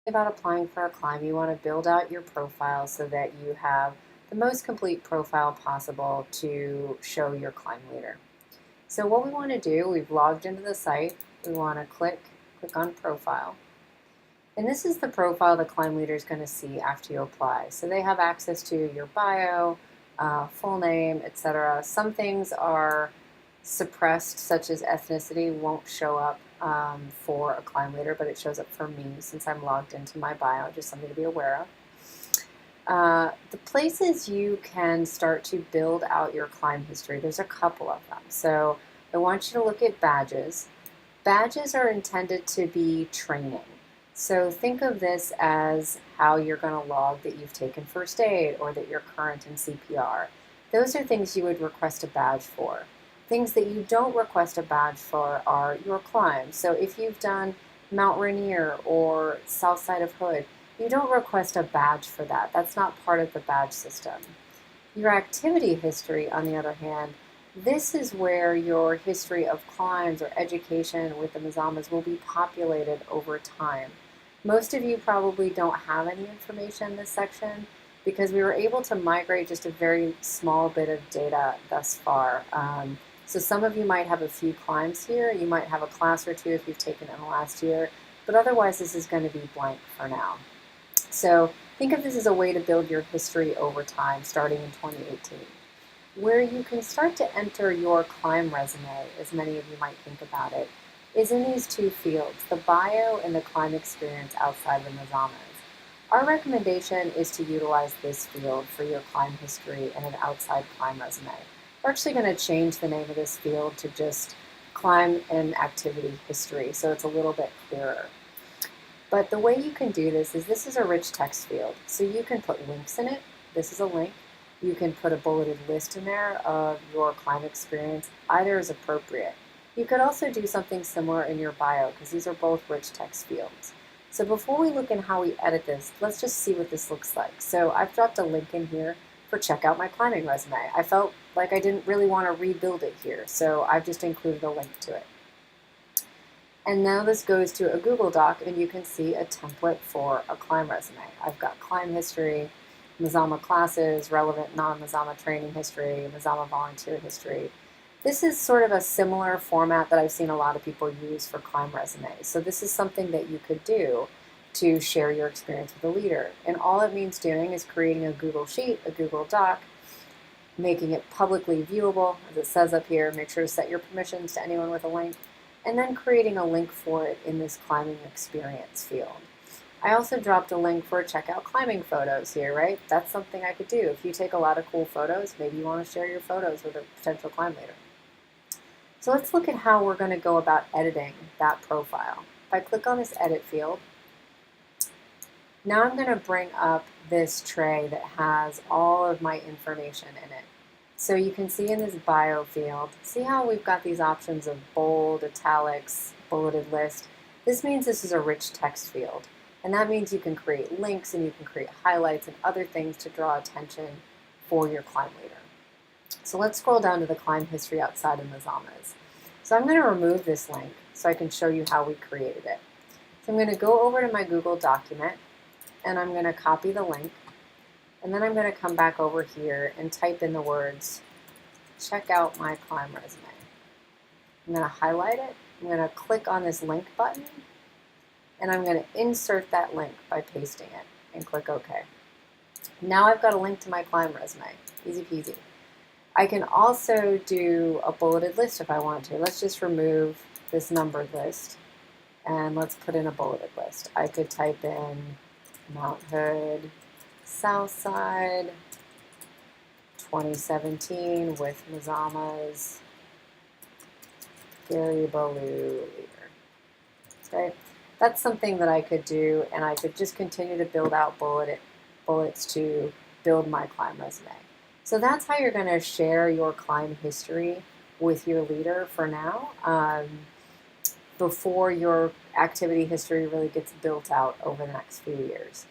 About applying for a climb, you want to build out your profile so that you have the most complete profile possible to show your climb leader. So what we want to do, we've logged into the site, we want to click on profile. And this is the profile the climb leader is going to see after you apply. So they have access to your bio, full name, etc. Some things are suppressed, such as ethnicity, won't show up for a climb leader, but it shows up for me since I'm logged into my bio, just something to be aware of. The places you can start to build out your climb history, there's a couple of them. So I want you to look at badges. Badges are intended to be training. So think of this as how you're going to log that you've taken first aid or that you're current in CPR. Those are things you would request a badge for. Things that you don't request a badge for are your climbs. So if you've done Mount Rainier or South Side of Hood, you don't request a badge for that. That's not part of the badge system. Your activity history, on the other hand, this is where your history of climbs or education with the Mazamas will be populated over time. Most of you probably don't have any information in this section because we were able to migrate just a very small bit of data thus far. So some of you might have a few climbs here. You might have a class or two if you've taken it in the last year, but otherwise this is going to be blank for now. So think of this as a way to build your history over time starting in 2018. Where you can start to enter your climb resume, as many of you might think about it, is in these two fields, the bio and the climb experience outside the Mazamas. Our recommendation is to utilize this field for your climb history and an outside climb resume. We're actually going to change the name of this field to just climb and activity history, so it's a little bit clearer. But the way you can do this is a rich text field. So you can put links in it. This is a link. You can put a bulleted list in there of your climb experience. Either is appropriate. You could also do something similar in your bio because these are both rich text fields. So before we look at how we edit this, let's just see what this looks like. So I've dropped a link in here for check out my climbing resume. I felt like I didn't really want to rebuild it here, so I've just included a link to it. And now this goes to a Google Doc, and you can see a template for a climb resume. I've got climb history, Mazama classes, relevant non-Mazama training history, Mazama volunteer history. This is sort of a similar format that I've seen a lot of people use for climb resumes. So this is something that you could do to share your experience with a leader. And all it means doing is creating a Google Sheet, a Google Doc, making it publicly viewable, as it says up here. Make sure to set your permissions to anyone with a link, and then creating a link for it in this climbing experience field. I also dropped a link for check out climbing photos here, right? That's something I could do. If you take a lot of cool photos, maybe you want to share your photos with a potential climb leader. So let's look at how we're going to go about editing that profile. If I click on this edit field, now I'm going to bring up this tray that has all of my information in it. So you can see in this bio field, see how we've got these options of bold, italics, bulleted list. This means this is a rich text field. And that means you can create links and you can create highlights and other things to draw attention for your climb leader. So let's scroll down to the climb history outside of Mazamas. So I'm going to remove this link so I can show you how we created it. So I'm going to go over to my Google document and I'm going to copy the link. And then I'm going to come back over here and type in the words, check out my climb resume. I'm going to highlight it. I'm going to click on this link button. And I'm going to insert that link by pasting it and click OK. Now I've got a link to my climb resume. Easy peasy. I can also do a bulleted list if I want to. Let's just remove this numbered list and let's put in a bulleted list. I could type in Mount Hood, Southside, 2017 with Mazamas, Gary Baloo leader. Okay. That's something that I could do, and I could just continue to build out bullets to build my climb resume. So that's how you're going to share your climb history with your leader for now, before your activity history really gets built out over the next few years.